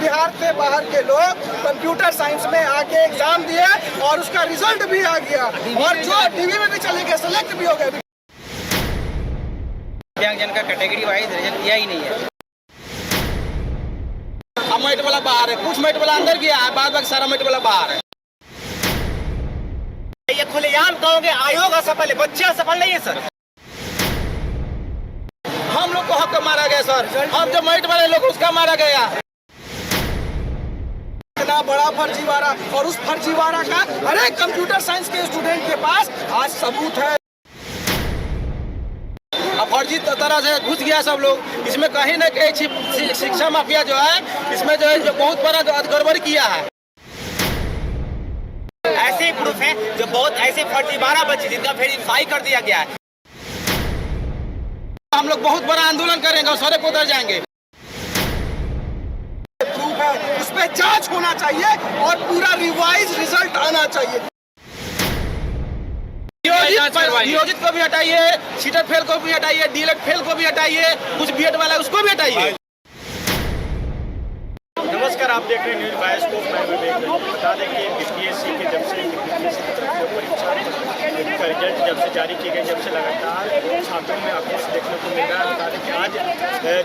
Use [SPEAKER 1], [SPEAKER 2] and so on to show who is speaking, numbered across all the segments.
[SPEAKER 1] बिहार से बाहर के लोग कंप्यूटर साइंस में आके एग्जाम दिए और उसका रिजल्ट भी आ गया और जो टीवी में भी चले गए, सेलेक्ट भी हो गए।
[SPEAKER 2] दिव्यांगजन का कैटेगरी वाइज रिजल्ट दिया ही नहीं है।
[SPEAKER 1] मेट वाला बाहर है, कुछ मेट वाला अंदर गया है, बाद बाकी सारा मेट वाला बाहर है।
[SPEAKER 2] ये खुलेआम कहोगे आयोग असफल है, बच्चे असफल नहीं है सर।
[SPEAKER 1] हम लोग को हक मारा गया सर, हम जो मेट वाले लोग उसका मारा गया। इतना बड़ा फर्जीवाड़ा, और उस फर्जीवाड़ा का हर एक कंप्यूटर साइंस के स्टूडेंट के पास आज सबूत है। अब फर्जी तरह से घुस गया सब लोग इसमें, कहीं न कहीं शिक्षा माफिया जो है इसमें जो है जो बहुत बड़ा गड़बड़ किया है।
[SPEAKER 2] ऐसे प्रूफ है जो बहुत ऐसे फर्जीवाड़ा बच्चे जिनका वेरीफाई कर दिया गया है।
[SPEAKER 1] हम लोग बहुत बड़ा आंदोलन करेंगे और सड़क पर उतर जाएंगे। प्रूफ है, उस पर जांच होना चाहिए और पूरा रिवाइज रिजल्ट आना चाहिए। नियोजित को भी हटाइए, सीटर फेल को भी हटाइए, डीएलएड फेल को भी हटाइए, कुछ बीएड वाला उसको भी हटाइए।
[SPEAKER 3] नमस्कार, आप देख रहे हैं न्यूज़ बायोस्कोप। मैं विवेक। बता दें कि बीपीएससी की तरफ से परीक्षा का रिजल्ट जब से जारी की गई, जब से लगातार छात्रों में आक्रोश देखने को मिल रहा है। बता दें कि आज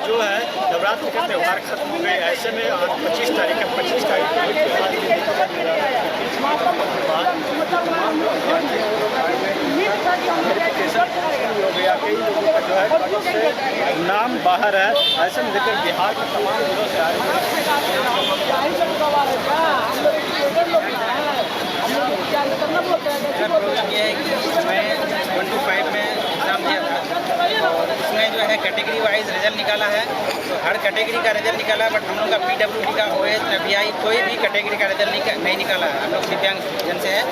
[SPEAKER 3] जो है नवरात्र के त्यौहार खत्म हो गए, ऐसे में आज 25 तारीख है। 25 तारीख को हो गया, कई लोगों का जो है नाम बाहर है। ऐसे में देखकर बिहार के तमाम जिलों से आए
[SPEAKER 2] प्रॉब्लम ये है कि मैं 1 to 5 में एग्ज़ाम दिया था और उसमें जो है कैटेगरी वाइज रिजल्ट निकाला है। तो हर कैटेगरी का रिजल्ट निकाला है, बट हम लोग का PWD का OS BI कोई भी कैटेगरी का रिजल्ट नहीं निकाला है। हम लोग दिव्यांग जन से है,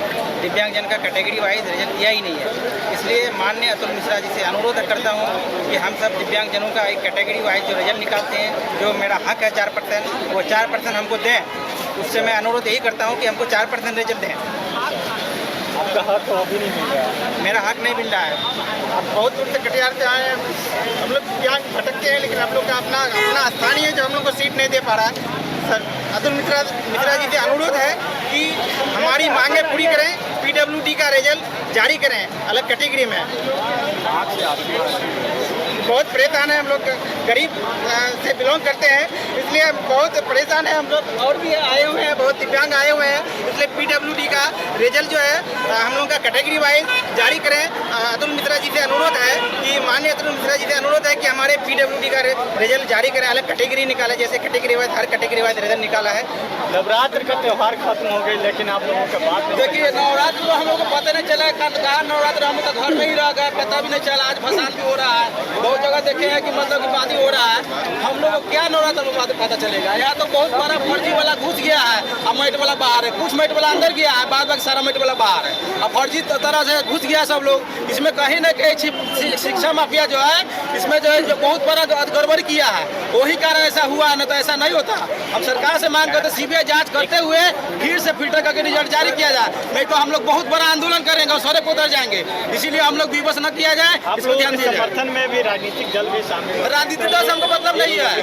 [SPEAKER 2] दिव्यांगजन का कैटेगरी वाइज रिजल्ट दिया ही नहीं है। इसलिए माननीय अतुल मिश्रा जी से अनुरोध करता हूँ कि हम सब दिव्यांगजनों का एक कैटेगरी वाइज जो रिजल्ट निकालते हैं, जो मेरा हक है 4%, वो 4% हमको दें। उससे मैं अनुरोध यही करता हूँ कि हमको 4% रिजल्ट दें।
[SPEAKER 3] आपका हक तो अभी नहीं मिल रहा है।
[SPEAKER 2] मेरा हक नहीं मिल रहा है।
[SPEAKER 3] आप बहुत दूर से कटिहार से आए हैं, हम लोग यहाँ भटकते हैं, लेकिन आप लोग का अपना स्थानीय जो हम लोग को सीट नहीं दे पा रहा है। सर अतुल मिश्रा जी से अनुरोध है कि हमारी मांगें पूरी करें, PWD का रिजल्ट जारी करें अलग कैटेगरी में। बहुत परेशान है हम लोग, गरीब से बिलोंग करते हैं, इसलिए हम बहुत परेशान हैं हम लोग। और भी आए हुए हैं, बहुत दिव्यांग आए हुए हैं, इसलिए PWD का रिजल्ट जो है हम लोग का कैटेगरी वाइज जारी करें। अतुल मिश्रा जी से अनुरोध है कि माननीय अतुल मिश्रा जी से अनुरोध है कि हमारे PWD का रिजल्ट जारी करें, अलग कैटेगरी निकाले, जैसे कैटेगरी वाइज हर कैटेगरी वाइज रिजल्ट निकाला है। नवरात्र का त्यौहार खत्म हो गई, लेकिन आप लोगों का बात
[SPEAKER 1] देखिए नवरात्र तो हम लोग को पता नहीं चला, कहा नवरात्र हम लोग घर में ही रह गए, पता भी नहीं चला। आज फसान भी हो रहा है, बहुत जगह देखे हैं कि मतलब कि शादी हो रहा है। हम लोग को क्या नवरात्र में पता चलेगा? यहाँ तो बहुत बड़ा फर्जी वाला घुस गया है और मेट वाला बाहर है, कुछ मेट वाला अंदर गया है, बाद बाकी सारा मेट वाला बाहर है। अब फर्जी तरह से घुस गया सब लोग इसमें, कहीं न कहीं शिक्षा माफिया जो है इसमें जो है जो बहुत बड़ा गड़बड़ किया है, वही कारण ऐसा हुआ, न तो ऐसा नहीं होता। हम सरकार से मांग करते CBI जांच करते हुए फिर से फिल्टर करके रिजल्ट जारी किया जाए, नहीं तो हम लोग बहुत बड़ा आंदोलन करेंगे और सड़क पर उतर जाएंगे। इसीलिए हम लोग विवश न किया जाए, इसको ध्यान दिया जाए।
[SPEAKER 3] समर्थन में भी राजनीतिक दल भी शामिल है।
[SPEAKER 1] राजनीतिक दल से हमको मतलब नहीं है।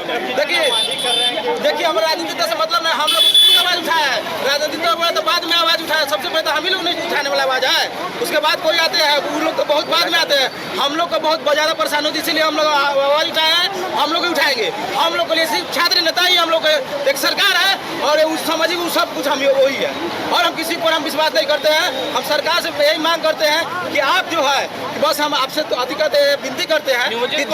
[SPEAKER 1] देखिए हम राजनीतिक दल से मतलब नहीं, हम लोग आवाज उठाया है। राजनीतिक दल तो बाद में आवाज उठाया, सबसे पहले तो हम ही लोग नहीं उठाने वाला आवाज है, उसके बाद कोई आते हैं, वो लोग तो बहुत बाद में आते हैं। हम लोग को बहुत ज़्यादा परेशानी होती है, इसलिए हम लोग आवाज उठाए हैं, हम लोग उठाएंगे। हम लोग के लिए सिर्फ छात्र नेता ही हम लोग एक सरकार है और उस सामाजिक सब कुछ हम वही है, और हम किसी पर हम विश्वास नहीं करते हैं। हम सरकार से यही मांग करते हैं कि आप जो है बस हम आपसे तो अधिकतर विनती करते हैं, नियोजित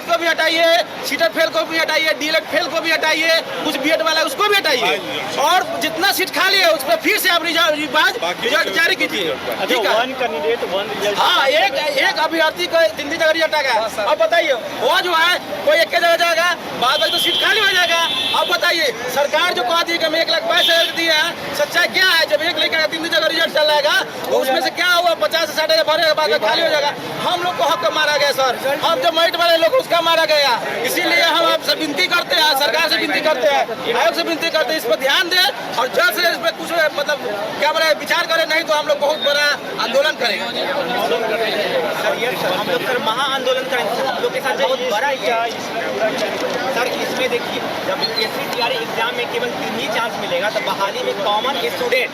[SPEAKER 1] को भी हटाइए, सीटर फेल को भी हटाइए, डीएलएड फेल को भी हटाइए, कुछ बीएड वाला उसको भी हटाइए, और जितना सीट खाली है उस पर फिर से आप रिजल्ट जारी कीजिए। ठीक है, हाँ एक अभ्यर्थी को 3 जगह रिजल्ट आ गया। अब बताइए वो जो है कोई एक जगह जाएगा, बाद में तो सीट खाली हो जाएगा। अब बताइए सरकार जो कहा दी कि हमें 1,22,000 दिया है, सच्चाई क्या है? जब 1 लाख 3 जगह रिजल्ट चल जाएगा तो उसमें से क्या हुआ? 50 से 60 भरे बाद में खाली हो जाएगा। हम लोग को हक मारा गया सर, हम जो मेट वाले लोग उसका मारा गया। इसीलिए हम आपसे विनती करते हैं, सरकार से विनती विनती करते हैं, आयोग से विनती करते हैं, इस पर ध्यान दें और जल्द से इस पर कुछ मतलब क्या बोले विचार करें, नहीं तो हम लोग बहुत बड़ा आंदोलन करेंगे।
[SPEAKER 4] हम लोग सर महा आंदोलन करेंगे सर, हम लोग के साथ बहुत बड़ा सर इसमें देखिए जब यूपीएससी टीआरई एग्जाम में केवल 3 ही चांस मिलेगा तो बहाली में कॉमन स्टूडेंट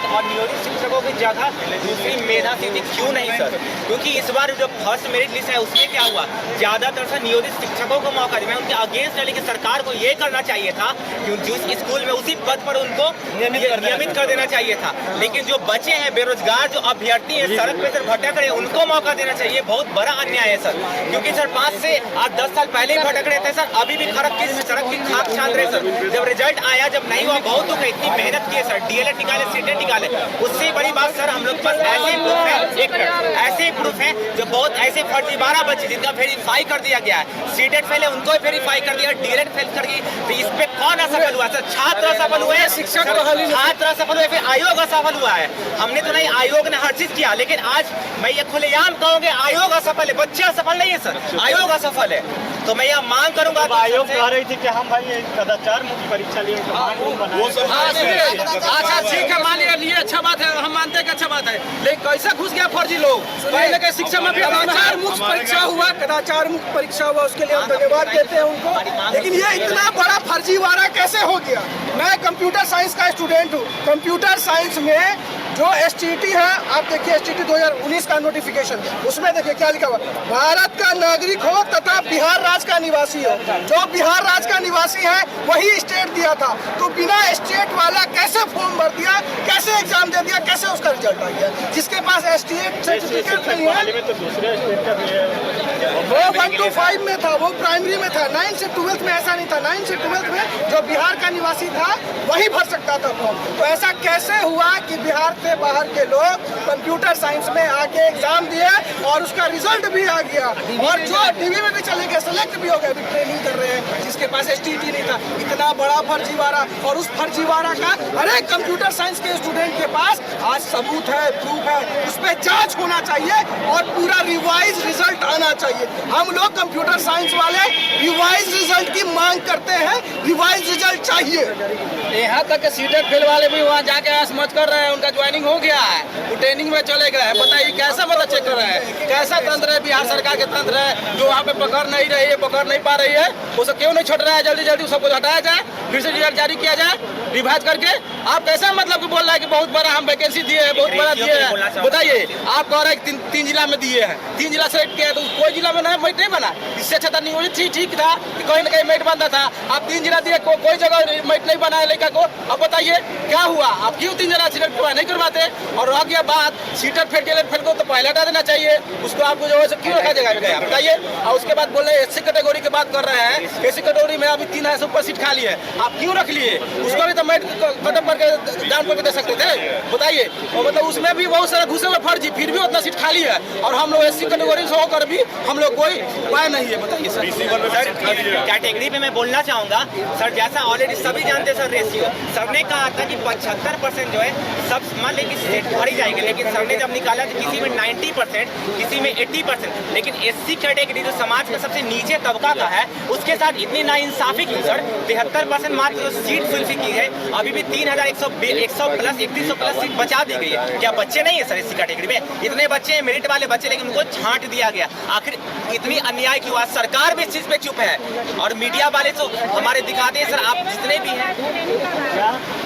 [SPEAKER 4] और नियोजित शिक्षकों की जगह दूसरी मेधा सिद्धि क्यों नहीं सर? क्योंकि इस बार जो फर्स्ट मेरिट लिस्ट है उसमें क्या हुआ, ज्यादातर सर नियोजित शिक्षकों को मौका दिया। मैं उनके अगेंस्ट है, लेकिन सरकार को ये करना चाहिए था कि जिस स्कूल में उसी पद पर उनको नियमित कर देना चाहिए था। लेकिन जो बचे हैं बेरोजगार जो अभ्यर्थी है सड़क पे सर भटक रहे हैं उनको मौका देना चाहिए। बहुत बड़ा अन्याय है सर, क्योंकि सर 5 से 8-10 साल पहले ही भटक रहे थे सर, अभी भी सड़क की खाक छान रहे सर। जब रिजल्ट आया जब नहीं हुआ बहुत दुख है, इतनी मेहनत की है सर, डीएलएड निकाले सीटेट निकाले, उससे बड़ी बात सर हम लोग पास ऐसे प्रूफ है जो बहुत ऐसे फर्जीवाड़ा बच्चे जिनका वेरीफाई कर दिया गया है, सीटेट फेल है उनको वेरीफाई कर दिया, डीएलएड फेल कर दी। तो इस पे कौन असफल हुआ सर? छात्र असफल हुए हैं, शिक्षक छात्र असफल हुए, फिर आयोग असफल हुआ है। हमने तो नहीं, आयोग ने हर चीज किया, लेकिन आज मैं ये खुलेआम कहूँगा आयोग असफल है, बच्चे असफल नहीं है सर, आयोग असफल है। तो मैं यह मांग करूंगा,
[SPEAKER 5] आयोग कह रही थी कि हम भाई कदाचार मुक्त परीक्षा लिए
[SPEAKER 1] अच्छा ठीक है, मान लिया अच्छा बात है, हम मानते हैं कि अच्छा बात है, लेकिन कैसे घुस गया फर्जी लोग? पहले के शिक्षा में
[SPEAKER 6] कदाचार मुक्त परीक्षा हुआ, कदाचार मुक्त परीक्षा हुआ, उसके लिए हम धन्यवाद देते हैं उनको। लेकिन ये इतना बड़ा फर्जीवाड़ा कैसे हो गया? मैं कंप्यूटर साइंस का स्टूडेंट हूँ। कंप्यूटर साइंस में जो एसटीईटी है, आप देखिए एसटीईटी 2019 का नोटिफिकेशन, उसमें देखिए क्या लिखा हुआ, भारत का नागरिक हो तथा बिहार राज्य का निवासी हो। जो बिहार राज्य का निवासी है वही स्टेट दिया था, तो बिना स्टेट वाला कैसे फॉर्म भर दिया, कैसे एग्जाम दे दिया, कैसे उसका रिजल्ट आ गया? जिसके पास स्टेट सर्टिफिकेट नहीं है वो 1 to 5 में था, वो प्राइमरी में था, 9 से 12 में ऐसा नहीं था। 9 से 12 में जो बिहार का निवासी था वही भर सकता था फॉर्म। तो ऐसा कैसे हुआ कि बिहार से बाहर के लोग कंप्यूटर साइंस में आके एग्जाम दिए और उसका रिजल्ट भी आ गया, और जो डीवी में भी चले गए, सेलेक्ट भी हो गए, अभी ट्रेनिंग कर रहे हैं, जिसके पास एसटीईटी नहीं था। इतना बड़ा फर्जीवाड़ा, और उस फर्जीवाड़ा का हर एक कंप्यूटर साइंस के स्टूडेंट के पास आज सबूत है, प्रूफ है, उस पर जांच होना चाहिए और पूरा रिवाइज रिजल्ट आना चाहिए। हम लोग कंप्यूटर साइंस वाले रिवाइज रिजल्ट की मांग करते हैं, रिवाइज रिजल्ट चाहिए।
[SPEAKER 1] यहाँ तक के सीटेट फेल वाले भी वहाँ जाके आसमच कर रहे हैं, उनका ज्वाइनिंग हो गया है, वो ट्रेनिंग में चले गए हैं। बताइए कैसा मतलब चेक कर रहे हैं, कैसा तंत्र है बिहार सरकार के तंत्र है, जो वहाँ पे पकड़ नहीं रही है, पकड़ नहीं पा रही है, वो सब क्यों नहीं छोड़ रहा है? जल्दी जल्दी सबको हटाया जाए, फिर से रिजल्ट जारी किया जाए रिवाइज करके। आप कैसा मतलब कि बोल रहा है कि बहुत बड़ा हम वैकेंसी दिए हैं, बहुत बड़ा दिए हैं? बताइए, आप कह रहे हैं 3 जिला में दिए हैं, 3 जिला सेलेक्ट किया है, तो कोई जिला में नहीं मेट नहीं बना? इससे अच्छा था नियोजित ठीक था कि कहीं ना कहीं मेट बनता था। आप 3 जिला दिए, कोई जगह मेट नहीं बना है लड़का को। अब बताइए क्या हुआ? आप क्यों 3 जिला सिलेक्ट नहीं करवाते? और रह गया बात सीटेट फेल को तो पहले हटा देना चाहिए, उसको आपको जो है क्यों रखा जाएगा बताइए? और उसके बाद बोल रहे एससी कैटेगरी की बात कर रहे हैं, एससी कैटेगरी में अभी 3 ऊपर सीट खाली है, आप क्यों रख लिए? उसको भी तो मेट खत्म करके डाउन करके दे सकते थे, बताइए। और मतलब उसमें भी बहुत सारा घुसे हुए फर्जी, फिर भी उतना सीट खाली है, और हम लोग एससी कैटेगरी से होकर भी हम लोग कोई उपाय नहीं है। बताइए सर।
[SPEAKER 4] कैटेगरी में मैं बोलना चाहूँगा सर, जैसा ऑलरेडी सभी जानते हैं सर, रेशियो सर ने कहा था कि 75% जो है सब मान लें सीट भरी जाएगी, लेकिन सर ने जब निकाला तो किसी में 90%, किसी में 80%, लेकिन एससी कैटेगरी जो समाज का सबसे नीचे तबका का है उसके साथ इतनी नाइंसाफी क्यों सर? 73% मात्र जो सीट फुलफिल की है, अभी भी 3100 प्लस 3100 प्लस सीट बचा दी गई है। क्या बच्चे नहीं है सर एससी कैटेगरी में? इतने बच्चे हैं मेरिट वाले बच्चे, लेकिन उनको छांट दिया गया। आखिर इतनी अन्याय क्यों? आज सरकार भी इस चीज पे चुप है, और मीडिया वाले तो हमारे दिखाते हैं सर, आप जितने भी हैं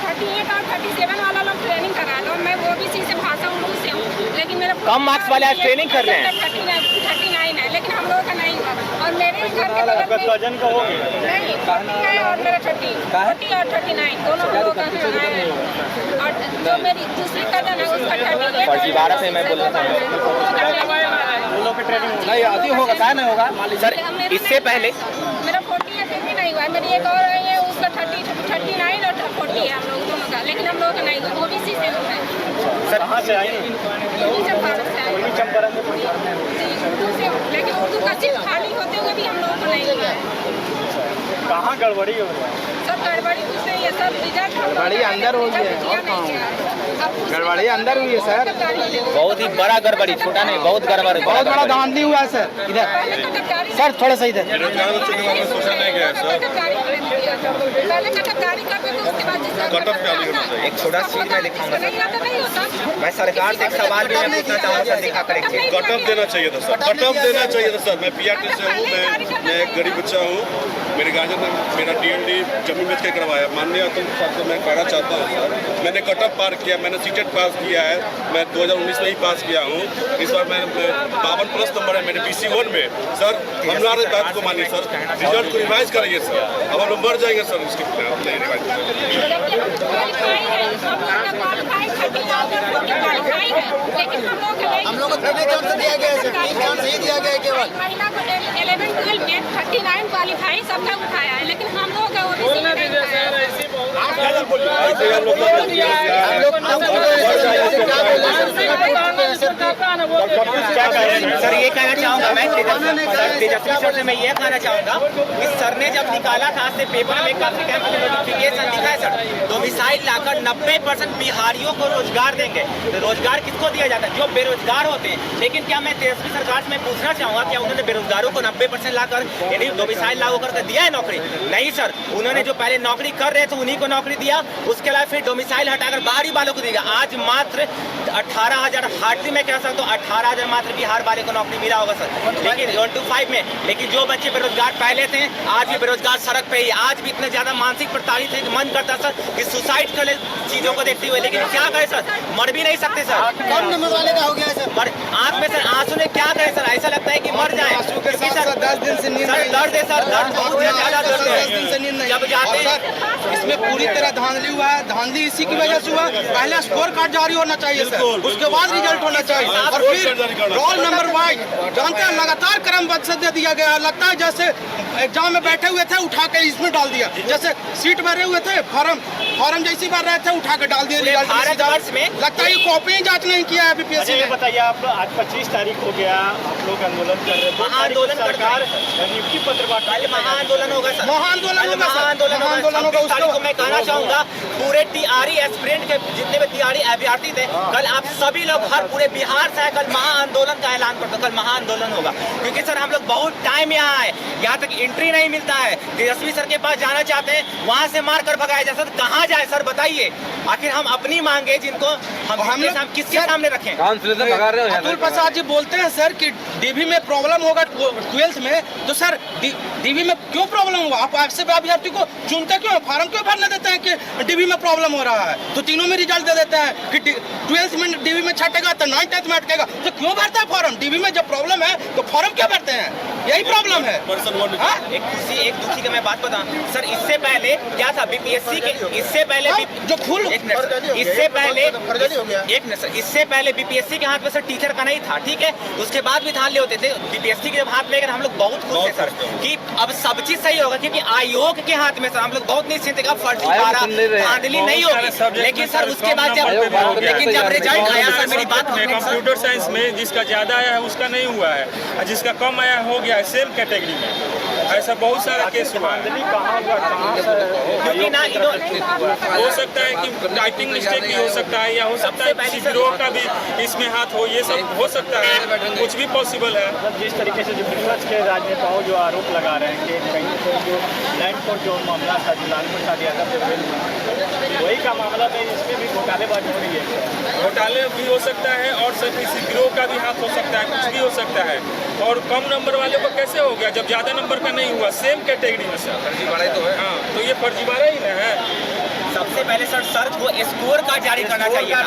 [SPEAKER 7] 38 और 37 वाला लोग ट्रेनिंग करा लो, मैं वो भी चीज़ से भाषा उर्दू से हूँ, लेकिन मेरा
[SPEAKER 4] कम मार्क्स वाले आज ट्रेनिंग कर रहे हैं।
[SPEAKER 7] 39 है, लेकिन हम लोगों का नहीं हुआ। और मेरे घर के बगल में
[SPEAKER 5] वजन का हो गया
[SPEAKER 7] नहीं 40 है, और मेरा 40 और 39 दोनों हम लोगों का है। और जो मेरी दूसरी कजन है उसका 38
[SPEAKER 4] फर्जीवाड़ा से मैं बोलना चाहूँगा
[SPEAKER 1] नहीं आदि होगा, क्या नहीं होगा
[SPEAKER 4] सर? इससे पहले
[SPEAKER 7] मेरा 40 है, फिर भी नहीं हुआ। मेरी एक और है, उसका 39 और 40 है हम लोग दोनों का, लेकिन हम लोगों का नहीं हुआ। वो भी सी से है
[SPEAKER 5] सर, कहाँ से आई?
[SPEAKER 7] चंपारण से आए,
[SPEAKER 5] चंपारण से।
[SPEAKER 7] उर्दू से, लेकिन उर्दू का सीट खाली होते हुए भी हम लोगों को नहीं हुआ।
[SPEAKER 5] कहाँ गड़बड़ी हो रही है?
[SPEAKER 7] सब गड़बड़ी कुछ नहीं है सर, रिजल्ट
[SPEAKER 3] गड़बड़ी अंदर हो गई है, गड़बड़ी अंदर हुई है सर,
[SPEAKER 4] बहुत ही बड़ा गड़बड़ी, छोटा नहीं, बहुत गड़बड़ी,
[SPEAKER 3] बहुत बड़ा धांधली हुआ है सर। इधर सर, थोड़ा सा इधर।
[SPEAKER 7] पहले कटअप जारी करते थे, उसके बाद जिसका
[SPEAKER 4] एक छोटा चीज मैं दिखाऊंगा
[SPEAKER 7] नहीं आता नहीं होता।
[SPEAKER 4] मैं सरकार से एक सवाल भी मैं पूछना चाहूँगा सर, दिखा कर एक चीज।
[SPEAKER 8] कटअप देना चाहिए था सर, कटअप देना चाहिए था सर। मैं पीआरटी से हूँ, मैं एक गरीब बच्चा हूँ। मेरे गार्जियन ने मेरा डीएलडी जमीन बेच के करवाया। माननीय अतुल साहब से मैं कहना चाहता हूँ सर, मैंने कटअप पार किया, मैंने सीटेट पास किया है, मैं 2019 में ही पास किया हूँ। इस बार मैं 52+ नंबर है मेरे BC1 में सर। हमारे बात को मानिए सर, रिजल्ट को रिवाइज करिए सर। अब हम लोग मर जाएंगे सर इसके खिलाफ नहीं रिवाइज।
[SPEAKER 7] हम लोग को चांस दिया गया है, चांस ही दिया गया है केवल। महिला को 11-12 में 39 क्वालिफाई सबका उठाया है, लेकिन हम लोग का
[SPEAKER 4] सर ये कहना चाहूँगा मैं तेजस्वी सर से, मैं ये कहना चाहूँगा कि सर ने जब निकाला था आज से पेपर में काफी टाइम नोटिफिकेशन लिखा है सर, डोमिसाइल लाकर 90% बिहारियों को रोजगार देंगे। तो रोजगार किसको दिया जाता है? जो बेरोजगार होते हैं। लेकिन क्या मैं तेजस्वी सरकार से मैं पूछना चाहूँगा, क्या उन्होंने बेरोजगारों को 90% लाकर यानी डोमिसाइल लागू करके दिया है नौकरी? नहीं सर, उन्होंने जो पहले नौकरी कर रहे थे उन्हीं को नौकरी दिया, उसके अलावा फिर डोमिसाइल हटाकर बाहरी वालों को दिया। आज मात्र 18,000 हार्डली मैं कह सकता हूँ 18,000 मात्र बिहार वाले को नौकरी मिला होगा सर, लेकिन 125 में। लेकिन जो बच्चे बेरोजगार पहले थे आज भी बेरोजगार सड़क पे ही, आज भी इतने ज्यादा मानसिक प्रताड़ित है कि मन करता सर कि सुसाइड कर ले चीजों को देखते हुए। लेकिन क्या करें सर, मर भी नहीं सकते सर।
[SPEAKER 3] कम नंबर वाले का हो गया है सर।
[SPEAKER 4] पर आँख में सर आंसू ने क्या करें सर, ऐसा लगता है कि मर जाए।
[SPEAKER 3] 10 दिन से नींद
[SPEAKER 4] सर दर्द है सर, दर्द बहुत ज्यादा दर्द है। जब जाते हैं
[SPEAKER 6] इसमें पूरी तरह धांधली हुआ है। धांधली इसी की वजह से हुआ, पहले स्कोर कार्ड जारी होना चाहिए सर, उसके बाद रिजल्ट होना चाहिए, और फिर रोल नंबर वाइज जानते हैं लगातार क्रमबद्ध दे दिया गया। लगता है जैसे एग्जाम में बैठे हुए थे उठा के इसमें डाल दिया, जैसे सीट भरे हुए थे फॉर्म जैसी भर रहे थे उठा के डाल दिया रिजल्ट में। लगता है ये कॉपी जांच नहीं किया है बीपीएससी ने।
[SPEAKER 5] बताइए आप, आज 25 तारीख हो गया, आप लोग आंदोलन कर रहे थे,
[SPEAKER 4] महाआंदोलन
[SPEAKER 5] सरकार नियुक्ति पत्र बांटा,
[SPEAKER 4] महाआंदोलन होगा सर,
[SPEAKER 6] महाआंदोलन होगा।
[SPEAKER 4] उसको मैं कहना चाहूंगा पूरे टीआरई एस्पिरेंट के जितने भी टीआरई अभ्यर्थी थे, कल आप सभी लोग हर पूरे बिहार से कल महाआंदोलन का ऐलान करते, कल महाआंदोलन होगा। क्योंकि सर हम लोग बहुत टाइम यहाँ आए, यहाँ तक एंट्री नहीं मिलता है। तेजस्वी सर के पास जाना चाहते हैं, वहाँ से मार कर भगाया जाए। सर कहाँ जाए सर बताइए? आखिर हम अपनी मांगे जिनको हम किसके सामने रखें?
[SPEAKER 6] अतुल प्रसाद जी बोलते हैं सर कि डीवी में प्रॉब्लम होगा 12th में, तो सर डीवी में क्यों प्रॉब्लम होगा? आप आपसे अभ्यर्थी को चुनते क्यों, फॉर्म क्यों भरने देते हैं कि डीवी में प्रॉब्लम हो रहा है? तो तीनों में रिजल्ट दे देते हैं कि 12th में डीवी में छटेगा तो 9th 10th में अटकेगा, तो क्यों भरता है फॉर्म? डीवी में जब प्रॉब्लम है तो फॉर्म क्यों भरते हैं? यही प्रॉब्लम है।
[SPEAKER 4] एक खुशी एक दुखी का मैं बात बताऊं सर, इससे पहले क्या था बीपीएससी के, इससे पहले जो खुल इससे पहले बीपीएससी के हाथ में सर टीचर का नहीं था, ठीक है? उसके बाद भी धान ले होते थे। बीपीएससी के जब हाथ में हम लोग बहुत खुश थे सर कि अब सब चीज सही होगा, क्योंकि आयोग के हाथ में सर हम लोग बहुत निश्चिंत थे कि अब फर्जीवाड़ा धांधली नहीं होगी। लेकिन सर उसके बाद जब रिजल्ट आया सर, मेरी बात
[SPEAKER 9] कंप्यूटर साइंस में जिसका ज्यादा आया है उसका नहीं हुआ है, और जिसका कम आया हो गया है सेम कैटेगरी में। ऐसा बहुत सारा केस हुआ है।
[SPEAKER 4] क्योंकि ना
[SPEAKER 9] हो सकता है कि टाइपिंग मिस्टेक भी हो सकता है, या हो सकता है किसी गिरोह का भी इसमें हाथ हो, ये सब हो सकता है, कुछ भी पॉसिबल है।
[SPEAKER 5] जिस तरीके से जो विपक्ष के राजनेताओं जो आरोप लगा रहे हैं कि कहीं से जो लैंड कोर्ट जो मामला था, जो लालू प्रसाद यादव जो वही का मामला में इसमें भी घोटालेबाजी हो रही है।
[SPEAKER 9] घोटाले भी हो सकता है, और सब किसी गिरोह का भी हाथ हो सकता है, कुछ भी हो सकता है। और कम नंबर वाले को कैसे हो गया जब ज्यादा नंबर का नहीं हुआ सेम कैटेगरी में सर? फर्जीवाड़ा ही तो है। हाँ, तो ये फर्जीवाड़ा ही ना है।
[SPEAKER 4] सबसे पहले सर को स्कोर कार्ड जारी करना चाहिए था।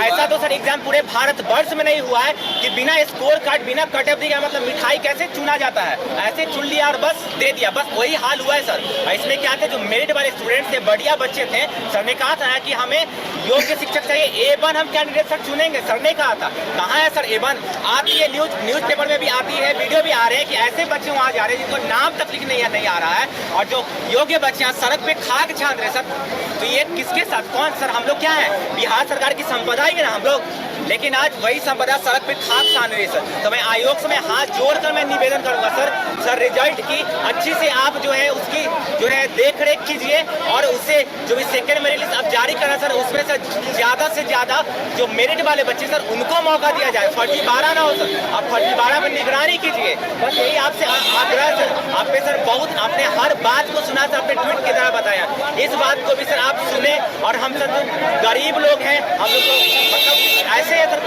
[SPEAKER 4] ऐसा तो सर एग्जाम पूरे भारत वर्ष में नहीं हुआ है कि बिना स्कोर कार्ड बिना कटअप दिया मतलब मिठाई कैसे चुना जाता है, ऐसे चुन लिया और बस दे दिया, बस वही हाल हुआ है सर। इसमें क्या थे, जो मेरिट वाले स्टूडेंट थे, बढ़िया बच्चे थे, सर ने कहा था कि हमें योग्य शिक्षक चाहिए, A1 हम कैंडिडेट सर चुनेंगे, सर ने कहा था। कहाँ है सर A1? आती है न्यूज पेपर में भी आती है, वीडियो भी आ रहे हैं कि ऐसे बच्चे वहाँ जा रहे हैं जिनको नाम तक लिखने नहीं आ रहा है, और जो योग्य बच्चे यहाँ सड़क पे खाक छान रहे सर। तो ये किसके साथ, कौन सर? हम लोग क्या है, बिहार सरकार की संपदा ही है ना हम लोग। लेकिन आज वही संपदा सड़क पे खाक सान रही है सर। तो मैं आयोग से मैं हाथ जोड़कर मैं निवेदन करूंगा सर रिजल्ट की अच्छी से आप जो है उसकी जो है देख रेख कीजिए और उससे जो भी सेकेंड मेरिट लिस्ट आप जारी करना सर, उसमें सर ज़्यादा से ज़्यादा जो मेरिट वाले बच्चे सर उनको मौका दिया जाए, फर्जीवाड़ा ना हो सर। आप फर्जीवाड़ा पर निगरानी कीजिए, बस यही आपसे आग्रह सर। आप पे सर बहुत आपने हर बात को सुना सर, आपने ट्वीट की तरह बताया, इस बात को भी सर आप सुने। और हम सर जो गरीब लोग हैं हम लोग को मतलब ऐसे है सर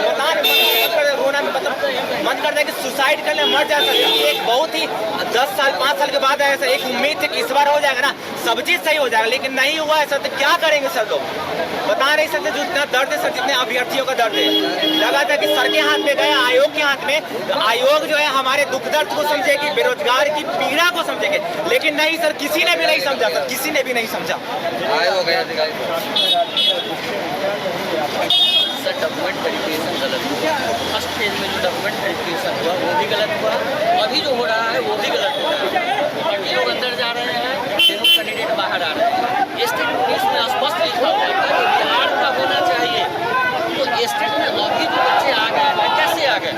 [SPEAKER 4] रोना में मतलब मन करता है कि सुसाइड करने मर जाए सर। एक बहुत ही 10 साल 5 साल के बाद आया सर, एक उम्मीद थी कि इस बार हो जाएगा ना, सब चीज़ सही हो जाएगा, लेकिन नहीं हुआ है सर। तो क्या करेंगे सर लोग, बता नहीं सकते। जो इतना दर्द है सर, जितने अभ्यर्थियों का दर्द है, लगा था कि सर के हाथ में गए आयोग के हाथ में, तो आयोग जो है हमारे दुख दर्द को समझेगी, बेरोजगार की पीड़ा को समझेगी, लेकिन नहीं सर, किसी ने भी नहीं समझा सर, किसी ने भी नहीं समझा।
[SPEAKER 10] सर डॉक्यूमेंट वेरिफिकेशन गलत हुआ, फर्स्ट फेज में जो डॉक्यूमेंट वेरिफिकेशन हुआ वो भी गलत हुआ, अभी जो हो रहा है वो भी गलत हो रहा है। पार्टी लोग अंदर जा रहे हैं, दोनों कैंडिडेट बाहर आ रहे हैं। स्टेट पुलिस में स्पष्ट लिखा हुआ है कि बिहार का होना चाहिए, तो स्टेट में अभी जो बच्चे आ गए हैं कैसे आ गए?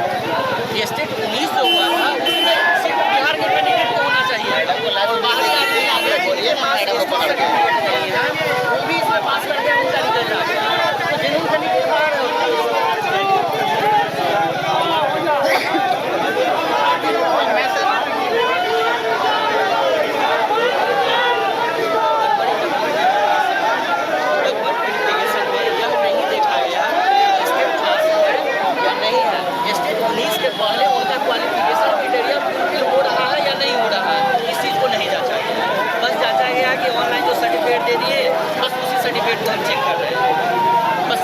[SPEAKER 10] स्टेट पुलिस जो हुआ था उसमें सिर्फ बिहार के कैंडिडेट को होना चाहिए, और बाहरी आदमी आ गए जिनके पास सर्टिफिकेट नहीं है वो भी इसमें पास करके उनका रिजल्ट आ गया। पहले उनका क्वालिफिकेशन क्राइटेरिया फुलफिल हो रहा है या नहीं हो रहा है, इस चीज़ को नहीं जांचा गया। बस जांचा गया कि ऑनलाइन जो सर्टिफिकेट दे दिए, बस उसी सर्टिफिकेट को हम चेक कर रहे हैं। बस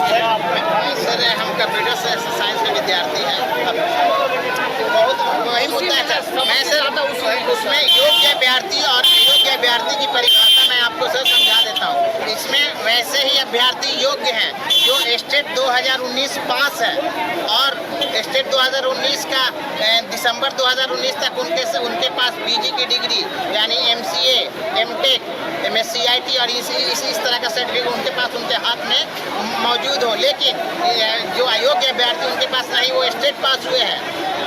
[SPEAKER 3] सर हम कंप्यूटर साइंस के विद्यार्थी हैं, बहुत वही मुद्दा है सर। मैं सर उसमें योग्य अभ्यर्थी और अयोग्य अभ्यर्थी की परिभाषा मैं आपको सर समझा देता हूँ। इसमें वैसे ही अभ्यर्थी योग्य हैं जो स्टेट 2019 पास है और स्टेट 2019 का दिसंबर 2019 तक उनके पास पीजी की डिग्री यानी MCA, MTech, MSCIT और इस तरह का सर्टिफिकेट उनके पास उनके हाथ में मौजूद हो, लेकिन जो अयोग्य अभ्यर्थी उनके पास नहीं वो स्टेट पास हुए हैं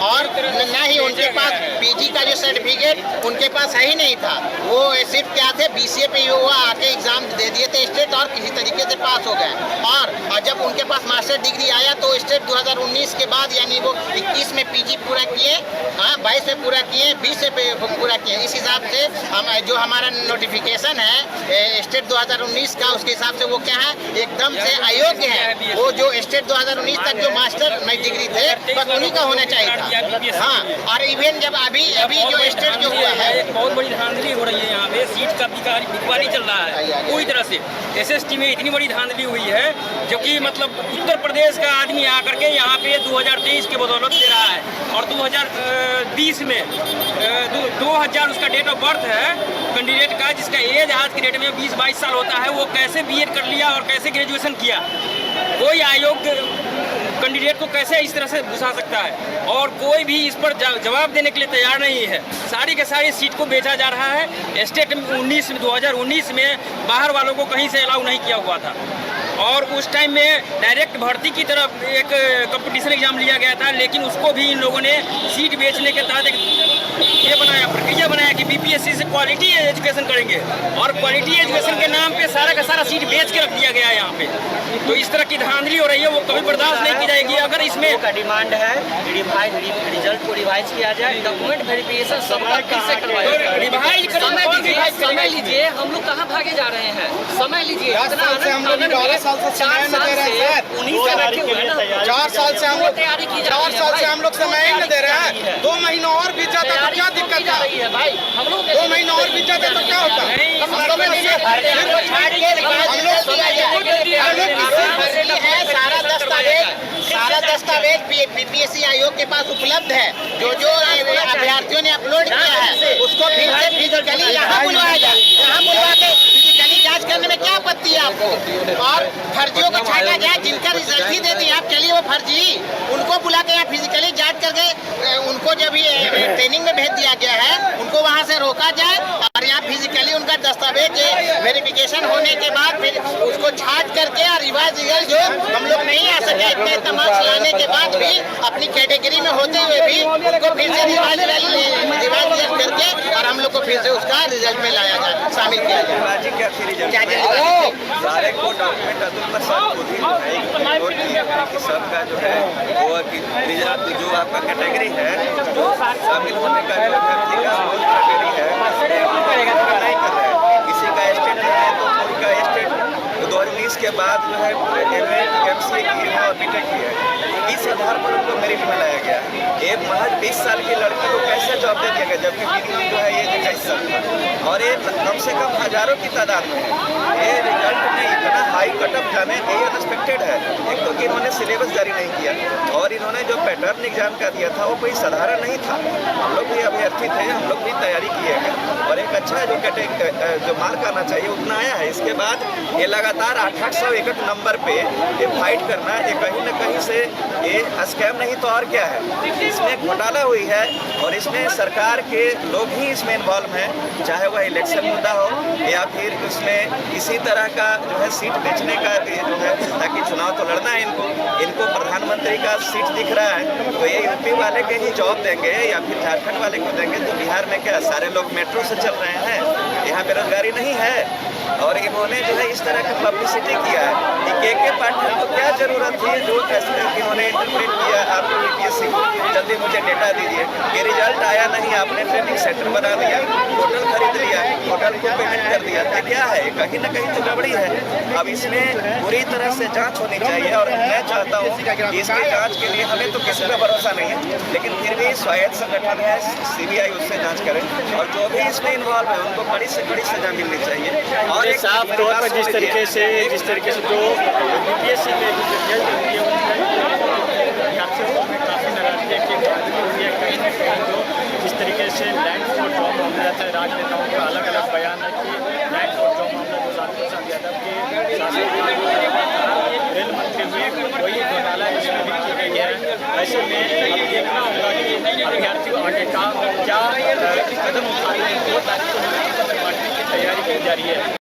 [SPEAKER 3] और न ही उनके पास पीजी का जो सर्टिफिकेट उनके पास है ही नहीं था। वो सिर्फ क्या थे BCA पे वो आके एग्ज़ाम दे दिए थे स्टेट और किसी तरीके से पास हो गए। और जब उनके पास मास्टर डिग्री आया तो स्टेट 2019 के बाद यानी वो 21 में पीजी पूरा किए, 22 में पूरा किए, 20 से पूरा किए। इस हिसाब से हम जो हमारा नोटिफिकेशन है स्टेट 2019 का, उसके हिसाब से वो क्या है एकदम से अयोग्य है। वो जो स्टेट 2019 तक जो मास्टर डिग्री थे बस उन्हीं का होना चाहिए था। हाँ, और इवन जब अभी जो स्टेट जो हुआ है,
[SPEAKER 10] एक बहुत बड़ी धांधली हो रही है यहाँ पे, सीट का बिकवाली चल रहा है पूरी तरह से। SST में इतनी बड़ी धांधली हुई है जो कि मतलब उत्तर प्रदेश का आदमी आकर के यहाँ पे 2023 के बदौलत दे रहा है और 2020 में 2000 उसका डेट ऑफ बर्थ है कैंडिडेट का, जिसका एज आज के डेट में 20-22 साल होता है, वो कैसे BEd कर लिया और कैसे ग्रेजुएशन किया। कोई आयोग कैंडिडेट को कैसे इस तरह से घुसा सकता है और कोई भी इस पर जवाब देने के लिए तैयार नहीं है। सारी के सारी सीट को बेचा जा रहा है। स्टेट 2019 में बाहर वालों को कहीं से अलाउ नहीं किया हुआ था और उस टाइम में डायरेक्ट भर्ती की तरफ एक कंपटीशन एग्जाम लिया गया था, लेकिन उसको भी इन लोगों ने सीट बेचने के तहत ये बनाया, प्रक्रिया बनाया कि BPSC से क्वालिटी एजुकेशन करेंगे और क्वालिटी एजुकेशन के नाम पे सारा का सारा सीट बेच के रख दिया गया है यहाँ पे। तो इस तरह की धांधली हो रही है, वो कभी बर्दाश्त नहीं की जाएगी। अगर इसमें
[SPEAKER 2] का डिमांड है रिजल्ट को रिवाइज किया जाए, डॉक्यूमेंट वेरिफिकेशन सबका कैसे करवाया,
[SPEAKER 10] रिवाइज समय लीजिए। हम लोग कहाँ भागे जा रहे हैं, समय लीजिए।
[SPEAKER 3] 4 साल से हम लोग 4 साल से समय न दे रहे हैं सर, 4 साल से हम लोग 4 साल से हम लोग समय ही न दे रहे हैं। 2 महीना और बीत जाता तो क्या दिक्कत है भाई, हम लोग 2 महीना और बीत जाता तो क्या होता है। सारा दस्तावेज BPSC आयोग के पास उपलब्ध है। जो अभ्यर्थियों ने अपलोड किया है उसको फिर से फिजिकली यहाँ बुलवाया जाए, यहाँ बुलवा के फिजिकली जांच करने में क्या आपत्ति है आपको, और फर्जियों को छाटा जाए। जिनका रिजल्ट ही दे दिए आप, चलिए वो फर्जी उनको बुला के यहाँ फिजिकली जांच करके उनको जब ये ट्रेनिंग में भेज दिया गया है उनको वहाँ से रोका जाए और यहाँ फिजिकली उनका दस्तावेज वेरिफिकेशन होने के बाद फिर उसको छाट करके और रिवाइज रिजल्ट जो हम लोग नहीं आ सके इतने तमाम लाने के बाद भी अपनी कैटेगरी में होते हुए भी उनको फिर से रिवाइज करके और हम लोग को फिर से उसका रिजल्ट में लाया जाए, शामिल किया जाए।
[SPEAKER 11] सारे को डॉक्यूमेंट अतुल प्रसाद खुद ही कि सबका जो है वो कि रिजल्ट जो आपका कैटेगरी है जो शामिल होने का जो कैटेगरी है नहीं कर रहे हैं। किसी का स्टेट है तो कोई का स्टेट 2019 के बाद जो है MA की है और बीटेक की है, इस आधार पर उनको मेरिट में लाया गया। एक महज 20 साल की लड़की को कैसे जॉब दे दिया गया, जबकि डिग्री जो है ये 21 साल का और ये कम से कम हजारों की तादाद में है। ये रिजल्ट में इतना हाई कटअप जाने ये अनएक्सपेक्टेड है। एक तो कि इन्होंने सिलेबस जारी नहीं किया और इन्होंने जो पैटर्न एग्जाम का दिया था वो कोई साधारण नहीं था। हम लोग भी अभ्यर्थी थे, हम लोग भी तैयारी किए हैं और एक अच्छा जो मार्क आना चाहिए उतना आया है। इसके बाद ये लगातार 861 नंबर पे ये फाइट करना, ये कहीं न कहीं से ये स्कैम नहीं तो और क्या है। इसमें घोटाला हुई है और इसमें सरकार के लोग ही इसमें इन्वॉल्व हैं, चाहे वह इलेक्शन मुद्दा हो या फिर उसमें किसी तरह का जो है सीट बेचने का जो है, ताकि चुनाव तो लड़ना है इनको प्रधानमंत्री का सीट दिख रहा है तो ये यूपी वाले के ही जॉब देंगे या फिर झारखंड वाले को देंगे। तो बिहार में क्या सारे लोग मेट्रो से चल रहे हैं, यहाँ बेरोजगारी नहीं है। और इन्होंने जो है इस तरह की पब्लिसिटी किया है कि के पाटिल को क्या जरूरत थी, जो इन्होंने इंटरप्रेट किया आपको यूपीएससी जल्दी मुझे डेटा दीजिए, ये रिजल्ट आया नहीं, आपने ट्रेनिंग सेंटर बना दिया, होटल खरीद लिया, होटल को पेमेंट कर दिया, तो क्या है कहीं ना कहीं तो गड़बड़ी है। अब इसमें पूरी तरह से जांच होनी चाहिए और मैं चाहता हूँ कि इसकी जांच के लिए हमें तो किसी का भरोसा नहीं है, लेकिन फिर भी स्वायत्त संगठन है CBI उससे जांच करे और जो भी इसमें इन्वॉल्व है उनको बड़ी से बड़ी सजा मिलनी चाहिए। और
[SPEAKER 5] साफ तौर पर जिस तरीके से जो यूपीएससी में रिजल्ट दिए अभ्यर्थियों को हमें काफ़ी नाराजगी है कि कहीं ना कहीं जो जिस तरीके से लैंड फॉर जॉब मामला था, राजनेताओं का अलग अलग बयान है कि लैंड फॉर जॉब मामला जो लालू प्रसाद यादव के शासन रेल मंत्री हुए वही घोटाला इसमें भी की गई है। ऐसे में अब देखना होगा कि अभ्यर्थियों आगे का क्या कदम उठाते हैं, 2 तारीख को बांटने की तैयारी की जा रही है।